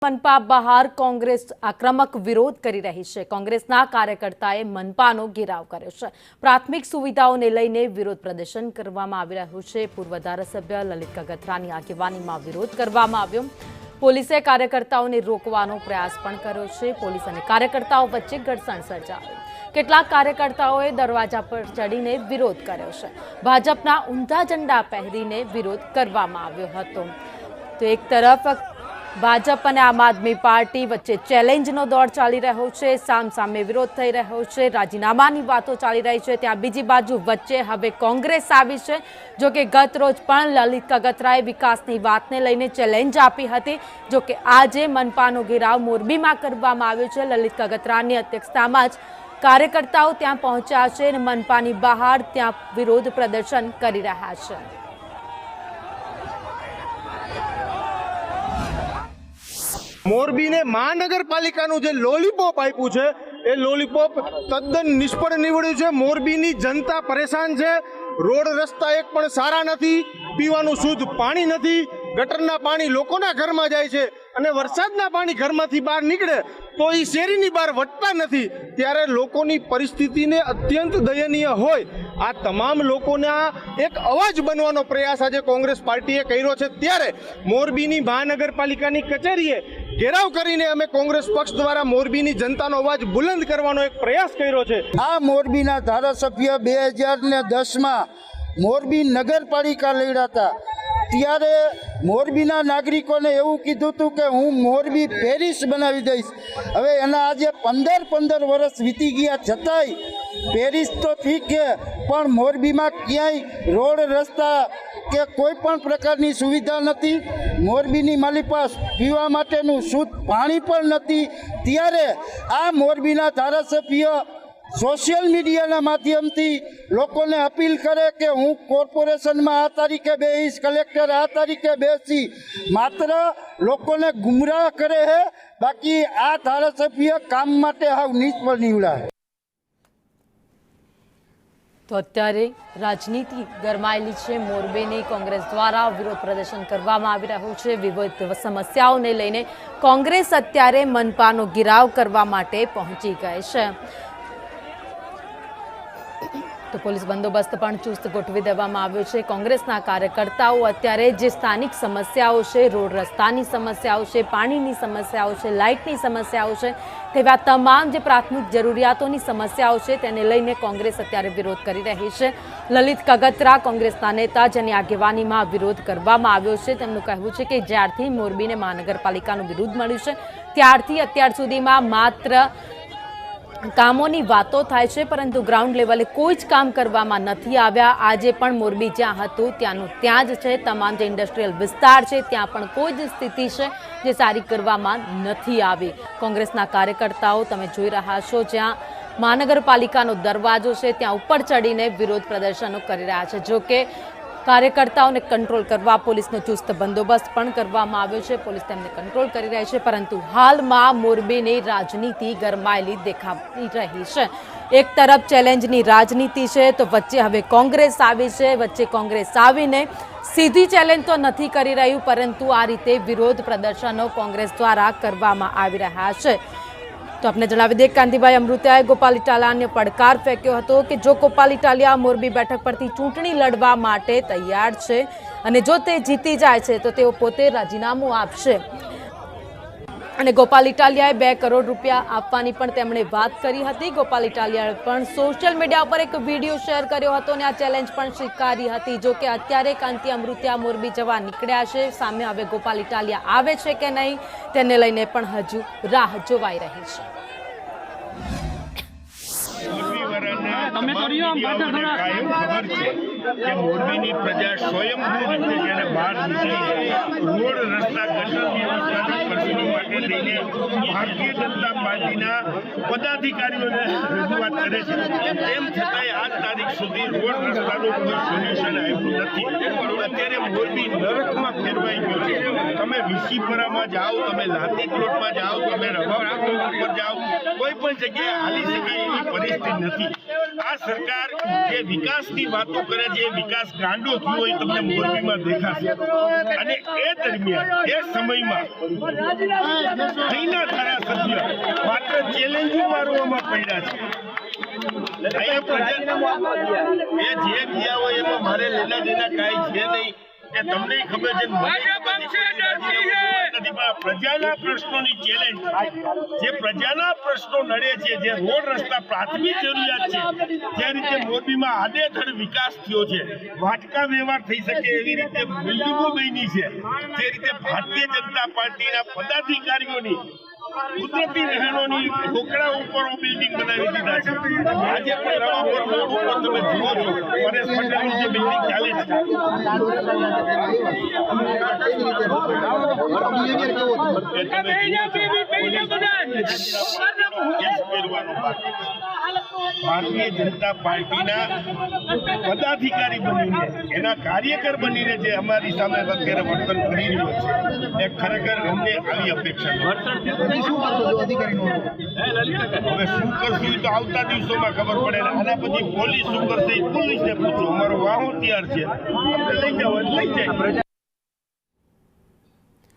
मनपा बहार कांग्रेस आक्रामक विरोध કરી રહી છે। કોંગ્રેસના કાર્યકર્તાએ મનપાનો ઘેરાવ કર્યો છે। પ્રાથમિક સુવિધાઓને લઈને વિરોધ પ્રદર્શન કરવામાં આવી રહ્યું છે। પૂર્વ ધારાસભ્ય લલિત કગથરાની આગેવાનીમાં વિરોધ કરવામાં આવ્યો। પોલીસે કાર્યકર્તાઓને રોકવાનો પ્રયાસ પણ કર્યો છે। પોલીસ અને કાર્યકર્તાઓ વચ્ચે ઘર્ષણ સર્જાયું। કેટલાક કાર્યકર્તાઓએ દરવાજા પર ચડીને વિરોધ કર્યો છે। ભાજપના ઊંધા ઝંડા પહેરીને વિરોધ કરવામાં આવ્યો હતો। તો એક તરફ भाजप और आम आदमी पार्टी वच्चे चेलेंजनो दौर चाली रह्यो छे। सामसामे विरोध थई रह्यो छे। राजीनामानी वातो चाली रही छे। त्यां बीजी बाजु वच्चे हवे कांग्रेस आवी छे। जो कि गत रोज पण ललित कगथराए विकासनी वातने लईने चेलेंज आपी हती। जो कि आजे मनपानो घेराव मोरबीमां करवामां आव्यो छे। ललित कगथरानी अध्यक्षतामां ज कार्यकर्ताओ त्यां पहोंच्या छे अने मनपानी बहार त्यां विरोध प्रदर्शन करी रह्या छे। मोरबी ने महानगरपालिकाનું જે લોલીપોપ આપ્યું છે એ લોલીપોપ તદ્દન નિષ્ફળ નીવડ્યું છે। મોરબીની જનતા પરેશાન છે। રોડ રસ્તા એક પણ સારા નથી, પીવાનું શુદ્ધ પાણી નથી, ગટરના પાણી લોકોના ઘરમાં જાય છે અને વરસાદના પાણી ઘરમાંથી બહાર નીકળે તો એ શેરીની બહાર વટતા નથી। ત્યારે લોકોની પરિસ્થિતિને અત્યંત દયનીય હોય આ તમામ લોકોના એક અવાજ બનવાનો પ્રયાસ આજે કોંગ્રેસ પાર્ટીએ કર્યો છે। ત્યારે મોરબીની મહાનગરપાલિકાની કચેરીએ घेराव करीने अमे कांग्रेस पक्ष द्वारा मोरबीनी जनतानो अवाज बुलंद करवानो एक प्रयास कर्यो छे। आ मोरबीना धारासभ्य 2010 में मोरबी नगरपालिका लड्या था त्यारे मोरबीना नागरिकोने एवुं कीधुं हतुं के हूँ मोरबी पेरिस बनावी दईश। हवे एना आजे 15 वर्ष वीती गया छतांय पेरिस तो ठीक है पण मोरबी में क्यांय रोड रस्ता के कोई पण प्रकारनी सुविधा नथी। मोरबीनी मालिपास पीवा माटेनुं शुद्ध पाणी पण नथी। त्यारे आ मोरबीना धारासभ्य सोशियल मीडिया माध्यम थी लोकोने अपील करे कि हूँ कॉर्पोरेशन में आ तारीखे बेसीश, कलेक्टर आ तारीखे बेसी, मात्र लोकोने गुमराह करे है। बाकी आ धारासभ्य काम माटे हाव निष्फळ निवड्या है। तो अत्यारे राजनीति गरमायेली छे। मोरबीनी कांग्रेस द्वारा विरोध प्रदर्शन करवामां आवी रह्युं छे। विविध समस्याओने लईने कांग्रेस अत्यारे मनपानो घेराव करवा माटे पहोंची गई छे। तो पुलिस बंदोबस्त पण चुस्त गोठवी देवामां आव्यो छे। कांग्रेसना कार्यकर्ताओ अत्यारे जे स्थानिक समस्याओ छे, रोड रस्तानी समस्याओ छे, पाणीनी समस्याओ छे, लाइटनी समस्याओ छे, तेवा तमाम जे प्राथमिक जरूरियातोनी समस्याओ छे तेने लईने कांग्रेस अत्यारे विरोध करी रही छे। ललित कगथरा कांग्रेसना नेता जेनी आगेवानीमां विरोध करवामां आव्यो छे तेमनुं कहेवुं छे के ज्यारथी मोरबीने महानगरपालिकानुं विरोध मळ्युं छे त्यारथी अत्यार सुधीमां मात्र कामोनी वातो थाय छे परंतु ग्राउंड लेवले कोई ज काम करवामां नथी आव्या। आजे पण मोरबी ज्यां हतुं त्यानुं त्यां ज छे। तमाम जे इंडस्ट्रीयल विस्तार छे त्यां पण कोई ज स्थिति छे जे सारी करवामां नथी आवी। कांग्रेसना कार्यकर्ताओ तमे जोई रह्या छो ज्यां महानगरपालिकानो दरवाजो छे त्यां उपर चढ़ीने विरोध प्रदर्शनो करी रह्या छे। जो के कार्यकर्ताओने कंट्रोल करवा पुलिसनो चुस्त बंदोबस्त पण करवामां आव्यो छे। पुलिस तेमने कंट्रोल करी रही छे परंतु हालमां मोरबीनी राजनीति गरमायेली देखाई रही छे। एक तरफ चेलेंजनी राजनीति छे तो वच्चे हवे कांग्रेस आवी छे। वच्चे कांग्रेस आवीने सीधी चेलेंज तो नहीं करी रह्युं परंतु आ रीते विरोध प्रदर्शनो कांग्रेस द्वारा करवामां आवी रह्या छे। तो आपने जणावी दे कांतिभाई अमृतियाए गोपाल इटालियाने પડકાર ફેંક્યો હતો કે જો ગોપાલ ઇટાલિયા મોરબી બેઠક પરથી ચૂંટણી લડવા માટે તૈયાર છે અને જો તે જીતી જાય છે તો તેઓ પોતે રાજીનામું આપશે। અને ગોપાલ ઇટાલિયાએ 2 કરોડ રૂપિયા આપવાની પણ તેમણે વાત કરી હતી। ગોપાલ ઇટાલિયાએ પણ સોશિયલ મીડિયા પર એક વિડીયો શેર કર્યો હતો અને આ ચેલેન્જ પણ સ્વીકારી હતી। જો કે અત્યારે કાંતિ અમૃતિયા મોરબી જવા નીકળ્યા છે। સામે હવે ગોપાલ ઇટાલિયા આવે છે કે નહીં તેને લઈને પણ હજુ રાહ જોવાઈ રહી છે। मोरबीनी प्रजा स्वयंभू रीते जेने बहार निकली रोड रस्ता गटर व्यवस्था परिस्थिति माटे लईने भारतीय जनता पार्टीना पदाधिकारीओने रजूआत करे छे तेम छतांय आज तारीख सुधी रोड रस्तानुं कोई सोल्यूशन आव्युं नथी। अत्यारे मोरबी नरकमां फेरवाई गयो छे। तमे विसीपरामां जाओ, तमे लाती प्लोटमां जाओ, तमे रवा प्लोट पर जाओ, कोई पण जग्याए हाली शकाय एवी परिस्थिति नथी। આ સરકાર જે વિકાસની વાતો કરે છે એ વિકાસ ગાંડો થયો હોય તમને મોરબીમાં દેખાશે અને એ દરમિયાન એ સમયમાં અહીંના ધારાસભ્ય માત્ર ચેલેન્જિંગ મારવામાં પડ્યા છે અહીંયા પ્રજા એ જે ગયા હોય એમાં મારે લેના દેના કાંઈ છે નહીં કે તમને ખબર છે પ્રજાના પ્રશ્નોની ચેલેન્જ જે પ્રજાના પ્રશ્નો નડે છે જે રોડ રસ્તા પ્રાથમિક જરૂરિયાત છે જે રીતે મોરબીમાં આડેધડ વિકાસ થયો છે વાટકા વ્યવહાર થઈ શકે એવી રીતે બિલ્ડિંગો બની છે જે રીતે ભારતીય જનતા પાર્ટીના પદાધિકારીઓની કુદરતી રહેણોની ઢોકળા ઉપર બિલ્ડિંગ બનાવી દીધા છે આજે પણ રવાપર રોડ ઉપર તમે જુઓ છો પરેશ પટેલની જે બિલ્ડિંગ ચાલે છે ભારતીય જનતા પાર્ટીના પદાધિકારી બનીને એના કાર્યકર બનીને જે અમારી સામે અત્યારે વર્તન કરી રહ્યો છે એ ખરેખર અમને આવી અપેક્ષા નથી. હવે શું કરશું તો આવતા દિવસોમાં ખબર પડે ને આના પછી પોલીસ શું કરશે એ પોલીસને પૂછો. અમારો વાહો તૈયાર છે, આપણે લઈ જાઓ લઈ જાય.